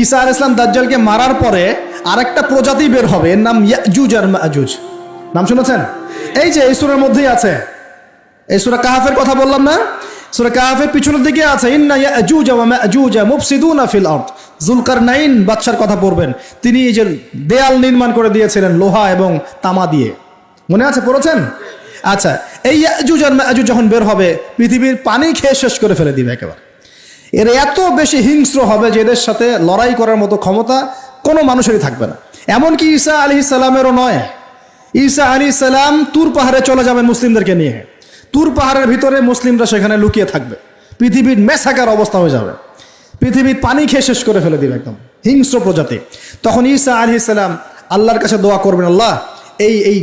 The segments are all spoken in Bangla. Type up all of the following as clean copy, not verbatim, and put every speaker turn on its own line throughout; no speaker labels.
ঈসা আলাইহিস সালাম দাজ্জালকে মারার পরে আরেকটা প্রজাতি বের হবে, এর নাম ইয়াজুজ আর মাজুজ। নাম শুনেছেন? এই যে এই সূরার মধ্যেই আছে, এই সূরা কাহাফের কথা বললাম না, সূরা কাহাফের পিছনের দিকে আছে ইন্না ইয়াজুজ ওয়া মাজুজ মুফসিদুনা ফিল আরদ। যুলকারনাইন বাদশার কথা পড়বেন, তিনি এই যে দেয়াল নির্মাণ করে দিয়েছিলেন লোহা এবং তামা দিয়ে, মনে আছে, পড়েছেন? আচ্ছা, এই ইয়াজুজ আর মাজুজ যখন বের হবে পৃথিবীর পানি খেয়ে শেষ করে ফেলে দিবে একেবারে। এর এত বেশি হিংস্র হবে যে এদের সাথে লড়াই করার মতো ক্ষমতা কোনো মানুষেরই থাকবে না। এমনকি ঈসা আলাইহিস সালামেরও নয়। ঈসা আলাইহিস সালাম তুর পাহাড়ে চলে যাবেন মুসলিমদেরকে নিয়ে, তুর পাহাড়ের ভিতরে মুসলিমরা সেখানে লুকিয়ে থাকবে, পৃথিবীর মেসাকার অবস্থা হয়ে যাবে, পৃথিবীর পানি খেয়ে শেষ করে ফেলে দিবে, একদম হিংস্র প্রজাতি। তখন ঈসা আলাইহিস সালাম আল্লাহর কাছে দোয়া করবেন, আল্লাহ এই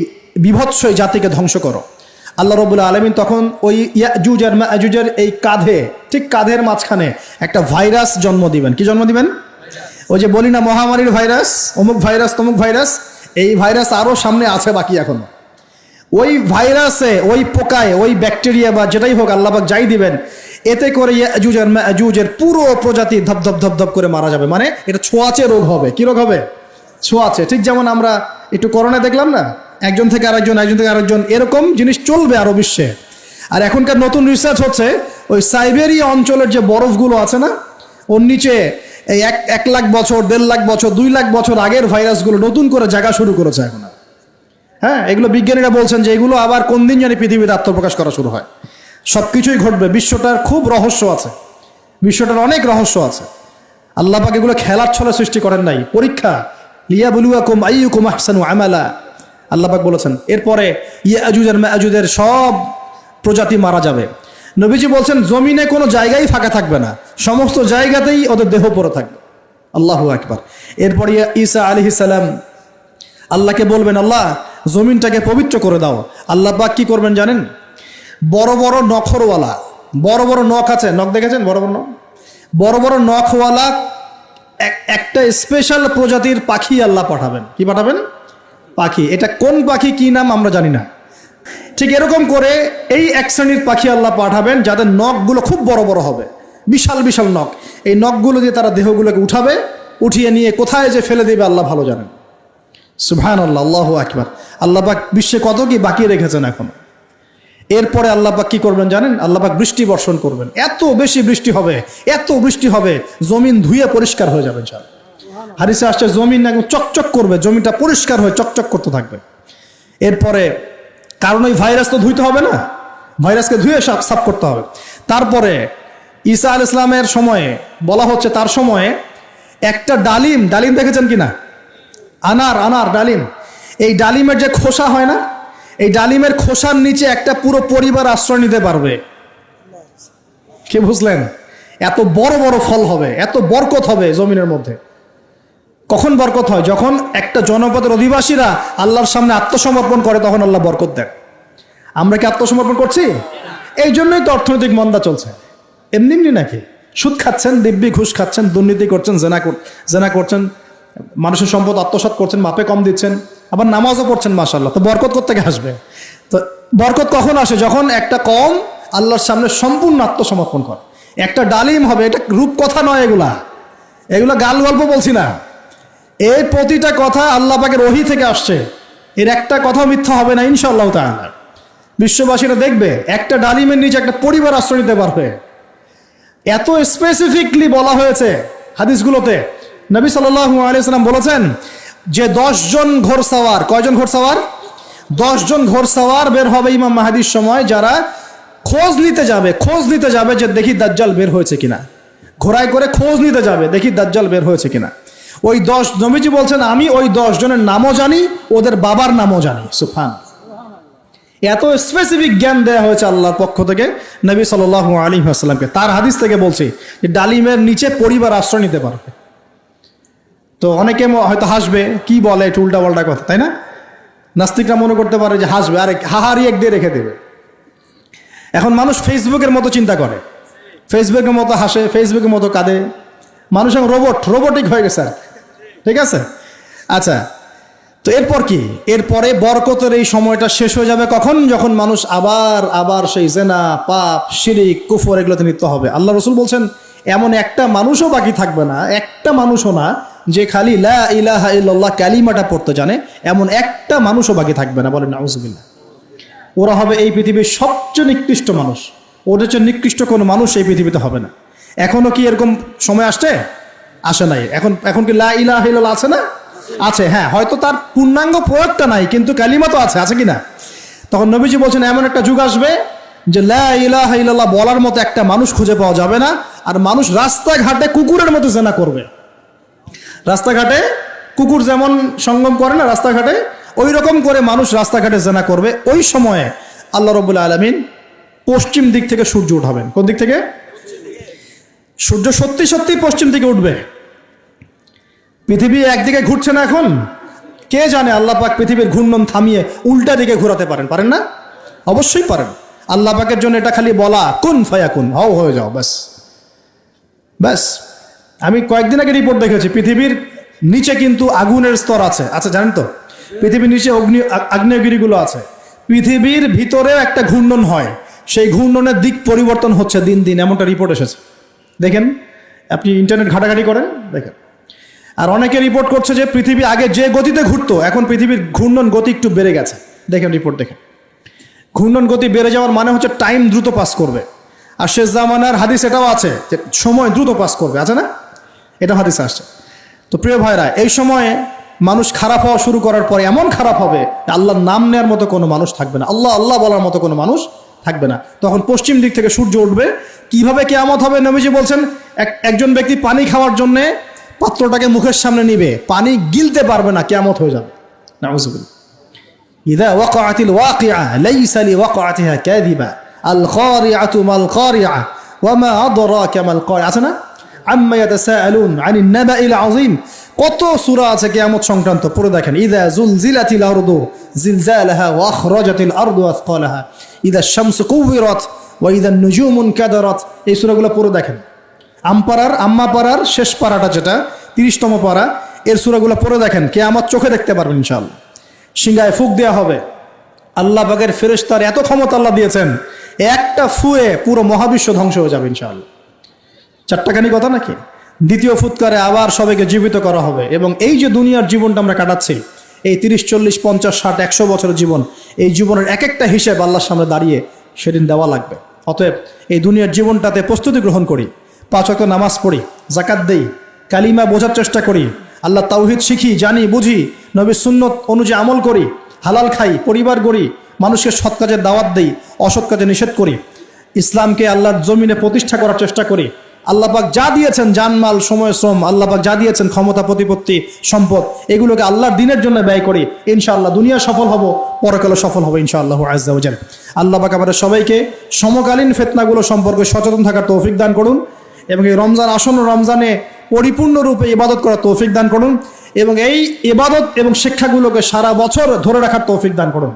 বিভৎস জাতিকে ধ্বংস করো। আল্লাহ রাব্বুল আলামিন তখন ওই ইয়াজুজ আর মাজুজের এই কাঁধে, ঠিক কাঁধের মাঝখানে একটা ভাইরাস জন্ম দিবেন। কি জন্ম দিবেন? ওই যে বলি না মহামারীর ভাইরাস, অমুক ভাইরাস তমুক ভাইরাস, এই ভাইরাস আরও সামনে আছে বাকি এখনো। ওই ভাইরাসে, ওই পোকায়, ওই ব্যাকটেরিয়া বা যেটাই হোক আল্লাহ পাক যাই দিবেন, এতে করে ইয়াজুজ আর মাজুজের পুরো প্রজাতি ধপ ধপ ধপ করে মারা যাবে। মানে এটা ছোঁয়াচে রোগ হবে। কি রোগ হবে? ছোঁয়াচে। ঠিক যেমন আমরা একটু করোনা দেখলাম না, একজন থেকে আরেকজন, একজন থেকে আরেকজন, এরকম জিনিস চলবে আরো বিশ্বে। আর এখনকার নতুন রিসার্চ হচ্ছে ওই সাইবেরিয়া অঞ্চলের যে বরফগুলো আছে না, ওর নিচে এই 1 লাখ বছর, 1.5 লাখ বছর, 2 লাখ বছর আগের ভাইরাসগুলো নতুন করে জায়গা শুরু করেছে এখন। হ্যাঁ, এগুলো বিজ্ঞানীরা বলছেন যে এগুলো আবার কোন দিন জানি পৃথিবীতে আত্মপ্রকাশ করা শুরু হয়। সব কিছুই ঘটবে। বিশ্বটার খুব রহস্য আছে, বিশ্বটার অনেক রহস্য আছে। আল্লাহ পাক এগুলো খেলার ছলে সৃষ্টি করেন নাই, পরীক্ষা। লিয়াবলুয়াকুম আইয়ুকুম আহসানু আমালা, আল্লাহ পাক বলেছেন। এরপরে ইয়াজুজ আর মাজুজের সব প্রজাতি মারা যাবে। নবীজি বলছেন জমিনে কোনো জায়গায় ফাঁকা থাকবে না, সমস্ত জায়গাতেই ওদের দেহ পড়ে থাকবে। আল্লাহু আকবার। এরপরে ঈসা আলাইহিস সালাম আল্লাহকে বলবেন, আল্লাহ জমিনটাকে পবিত্র করে দাও। আল্লাহ পাক কি করবেন জানেন? বড় বড় নখরওয়ালা, বড় বড় নখ আছে, নখ দেখেছেন? বড় বড় নখ, বড় বড় নখওয়ালা একটা স্পেশাল প্রজাতির পাখি আল্লাহ পাঠাবেন। কি পাঠাবেন? পাখি। এটা কোন পাখি, কি নাম আমরা জানি না। ঠিক এরকম করে এই এক শ্রেণীর পাখি আল্লাহ পাঠাবেন যাদের নখগুলো খুব বড় বড় হবে, বিশাল বিশাল নখ। এই নখগুলো দিয়ে তারা দেহগুলোকে উঠাবে, উঠিয়ে নিয়ে কোথায় যে ফেলে দেবে আল্লাহ ভালো জানেন। সুবহানাল্লাহ, আল্লাহু আকবার। আল্লাহ পাক বিশ্বে কত কি বাকি রেখেছেন এখন। এরপরে আল্লাহ পাক কি করবেন জানেন? আল্লাহ পাক বৃষ্টি বর্ষণ করবেন। এত বেশি বৃষ্টি হবে, এত বৃষ্টি হবে, জমিন ধুয়ে পরিষ্কার হয়ে যাবে। হাদিসে আসছে জমিন একদম চকচক করবে, জমিটা পরিষ্কার হয়ে চকচক করতে থাকবে। এরপরে কারণ ওই ভাইরাস তো ধুইতে হবে না, ভাইরাসকে ধুয়ে সাফ করতে হবে। তারপরে ঈসা আলাইহিস সালামের সময়ে বলা হচ্ছে, তার সময়ে একটা ডালিম, ডালিম দেখেছেন কিনা? আনার ডালিম, এই ডালিমের যে খোসা হয় না, এই ডালিমের খোসার নিচে একটা পুরো পরিবার আশ্রয় নিতে পারবে। কি বুঝলেন? এত বড় বড় ফল হবে, এত বরকত হবে জমিনের মধ্যে। কখন বরকত হয়? যখন একটা জনপদের অধিবাসীরা আল্লাহর সামনে আত্মসমর্পণ করে, তখন আল্লাহ বরকত দেন। আমরা কি আত্মসমর্পণ করছি? এই জন্যই তো অর্থনৈতিক মন্দা চলছে। এমনি এমনি নাকি? সুদ খাচ্ছেন, দিব্যি ঘুষ খাচ্ছেন, দুর্নীতি করছেন, জেনা করছেন, মানুষের সম্পদ আত্মসাৎ করছেন, মাপে কম দিচ্ছেন, আবার নামাজও পড়ছেন, মাশাআল্লাহ। তো বরকত কোত্থেকে আসবে? তো বরকত কখন আসে? যখন একটা কম আল্লাহর সামনে সম্পূর্ণ আত্মসমর্পণ করে। একটা ডালিম হবে, এটা রূপকথা নয়, এগুলা গাল গল্প বলছি না। এই প্রতিটা কথা আল্লাহ পাকের ওহী থেকে আসছে, এর একটা কথা মিথ্যা হবে না ইনশাআল্লাহ তাআলা। বিশ্ববাসীরা দেখবে একটা ডালিমের নিচে একটা পরিবার আশ্রয় নিতে পারবে। এত স্পেসিফিকলি বলা হয়েছে হাদিসগুলোতে। নবী সাল্লাল্লাহু আলাইহি ওয়াসাল্লাম বলেছেন যে 10 জন ঘোড়সওয়ার, কয়জন ঘোড়সওয়ার? 10 জন ঘোড়সওয়ার বের হবে ইমাম মাহদির সময়, যারা খোঁজ নিতে যাবে যে দেখি দাজ্জাল বের হয়েছে কিনা। ঘোড়ায় করে খোঁজ নিতে যাবে, দেখি দাজ্জাল বের হয়েছে কিনা। ওই 10, নবীজি বলছেন আমি ওই 10 জনের নামও জানি, ওদের বাবার নামও জানি। সুবহানাল্লাহ। এত স্পেসিফিক জ্ঞান দেয়া হয়েছে আল্লাহর পক্ষ থেকে নবী সাল্লাল্লাহু আলাইহি ওয়াসাল্লামকে। তার হাদিস থেকে বলছি যে ডালিমের নিচে পরিবার আশ্রয় নিতে পারবে। তো অনেকে হয়তো হাসবে, কি বলে একটু উল্টা পাল্টা কথা, তাই না? নাস্তিকরা মনে করতে পারে যে হাসবে, আরে হাহারি এক দিয়ে রেখে দেবে। এখন মানুষ ফেসবুকের মতো চিন্তা করে, ফেসবুকের মতো হাসে, ফেসবুকের মতো কাঁদে। মানুষ এখন রোবটিক হয়ে গেছে। ঠিক আছে, আচ্ছা। তো এরপর কি? এরপরে বরকতের এই সময়টা শেষ হয়ে যাবে কখন? যখন মানুষ আবার সেই জেনা, পাপ, শিরিক, কুফর এগুলোতে লিপ্ত হবে। আল্লাহ রাসূল বলছেন এমন একটা মানুষও বাকি থাকবে না, একটা মানুষও না যে খালি লা ইলাহা ইল্লাল্লাহ কালিমাটা পড়তে জানে, এমন একটা মানুষও বাকি থাকবে না। বলেন নাউজুবিল্লাহ। ওরা হবে এই পৃথিবীর সবচেয়ে নিকৃষ্ট মানুষ। ওদের চেয়ে নিকৃষ্ট কোনো মানুষ এই পৃথিবীতে হবে না। এখনো কি এরকম সময় আসছে? আসে নাই। এখন কি লা ইলাহা ইল্লাল্লাহ আছে না? আছে, হ্যাঁ, হয়তো তার পূর্ণাঙ্গ প্রয়োগটা নাই, কিন্তু কালিমা তো আছে কি না? তখন নবীজি বলছেন এমন একটা যুগ আসবে যে লা ইলাহা ইল্লাল্লাহ বলার মতো একটা মানুষ খুঁজে পাওয়া যাবে না, আর মানুষ রাস্তাঘাটে কুকুরের মতো জেনা করবে। রাস্তাঘাটে কুকুর যেমন সঙ্গম করে না রাস্তাঘাটে, ওই রকম করে মানুষ রাস্তাঘাটে জেনা করবে। ওই সময়ে আল্লাহ রাব্বুল আলামিন পশ্চিম দিক থেকে সূর্য উঠাবেন। কোন দিক থেকে? সূর্য সত্যি সত্যি পশ্চিম দিকে উঠবে। পৃথিবী একদিকে ঘুরছে না এখন, কে জানে আল্লাহ পাক পৃথিবীর ঘূর্ণন থামিয়ে উল্টা দিকে ঘোরাতে পারেন না? অবশ্যই পারেন। আল্লাহ পাকের জন্য এটা খালি বলা, কুন ফায়াকুন, হও হয়ে যাও, ব্যাস ব্যাস। আমি কয়েকদিন আগে রিপোর্ট দেখেছি, পৃথিবীর নিচে কিন্তু আগুনের স্তর আছে। আচ্ছা, জানেন তো পৃথিবীর নিচে আগ্নেয়গিরিগুলো আছে। পৃথিবীর ভিতরেও একটা ঘূর্ণন হয়, সেই ঘূর্ণনের দিক পরিবর্তন হচ্ছে দিন দিন, এমনটা রিপোর্ট এসেছে। দেখেন, আপনি ইন্টারনেট ঘাটাঘাটি করেন, দেখেন। আর অনেকে রিপোর্ট করছে যে পৃথিবী আগে যে গতিতে ঘুরতো, এখন পৃথিবীর ঘূর্ণন গতি একটু বেড়ে গেছে। দেখেন রিপোর্ট, দেখেন। ঘূর্ণন গতি বেড়ে যাওয়ার মানে হচ্ছে টাইম দ্রুত পাস করবে। আর শেষ জামানার হাদিস এটাও আছে যে সময় দ্রুত পাস করবে, আছে না? এটা হাদিস আসছে। তো প্রিয় ভাইরা, এই সময়ে মানুষ খারাপ হওয়া শুরু করার পরে এমন খারাপ হবে আল্লাহর নাম নেওয়ার মতো কোনো মানুষ থাকবে না, আল্লাহ আল্লাহ বলার মতো কোনো মানুষ থাকবে না। তখন পশ্চিম দিক থেকে সূর্য উঠবে। কিভাবে কিয়ামত হবে? নবীজি বলছেন একজন ব্যক্তি পানি খাওয়ার জন্যে পাত্রটাকে মুখের সামনে নিবে, পানি গিলতে পারবে না, কিয়ামত হয়ে যাবে। নাউযুবিল্লাহ। ইযা ওয়াকাআতিল ওয়াকিআ লাইসা লিওয়াকাআতিহা কাযিবা আল খারিআতু মাল খারিআ ওয়া মা আদরাকা মাল খারিআ। আছে না? আম্মা ইয়াতাসাআলুন আনিন নাবাইল আযীম। কত সূরা আছে কিয়ামত সংক্রান্ত, পড়ে দেখেন। ইযা যুলজিলাতিল আরদু জিলজালাহা ওয়া আখরাজাতিল আরদু আসকালাহা ইযা শামসু কুবিরাত ওয়া ইযা নুজুমু কাদারাত। এই সূরাগুলো পড়ে দেখেন। আম্মা পারার শেষ পারাটা, যেটা 30তম পারা, এর সূরাগুলো পড়ে দেখেন। কিয়ামত চোখে দেখতে পারবেন ইনশাআল্লাহ। সিংহায় ফুঁক দেওয়া হবে। আল্লাহ পাকের ফেরেশতার এত ক্ষমতা আল্লাহ দিয়েছেন, একটা ফুয়ে পুরো মহাবিশ্ব ধ্বংস হয়ে যাবে ইনশাআল্লাহ। চারটাখানি কথা নাকি? দ্বিতীয় ফুৎকারে আবার সবাইকে জীবিত করা হবে। এবং এই যে দুনিয়ার জীবনটা আমরা কাটাচ্ছি, এই 30, 40, 50, 60, 100 বছরের জীবন, এই জীবনের এক একটা হিসেব আল্লাহর সামনে দাঁড়িয়ে সেদিন দেওয়া লাগবে। অতএব এই দুনিয়ার জীবনটাতে প্রস্তুতি গ্রহণ করি, 5 ওয়াক্ত নামাজ পড়ি, যাকাত দেই, কালিমা বোঝার চেষ্টা করি, আল্লাহ তাওহীদ শিখি, জানি, বুঝি, নবীর সুন্নত অনুযায়ী আমল করি, হালাল খাই, পরিবার গড়ি, মানুষকে সৎ কাজের দাওয়াত দেই, অসৎ কাজে নিষেধ করি, ইসলামকে আল্লাহর জমিনে প্রতিষ্ঠা করার চেষ্টা করি। আল্লাহ পাক যা দিয়েছেন, জানমাল, সময়, শ্রম, আল্লাহ পাক যা দিয়েছেন, ক্ষমতা, প্রতিপত্তি, সম্পদ, এগুলোকে আল্লাহর দ্বীনের জন্য ব্যয় করি। ইনশাআল্লাহ দুনিয়া সফল হব, পরকালে সফল হবে ইনশাআল্লাহু আযজা ওয়া জাল। আল্লাহ পাক আমাদের সবাইকে সমকালীন ফিতনাগুলো সম্পর্কে সচেতন থাকার তৌফিক দান করুন, এবং এই রমজান, আসন্ন রমজানে পরিপূর্ণরূপে ইবাদত করার তৌফিক দান করুন, এবং এই ইবাদত এবং শিক্ষাগুলোকে সারা বছর ধরে রাখার তৌফিক দান করুন,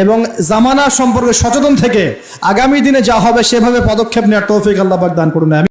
এবং জামানা সম্পর্কে সচেতন থেকে আগামী দিনে যা হবে সেভাবে পদক্ষেপ নেওয়ার তৌফিক আল্লাহ পাক দান করুন।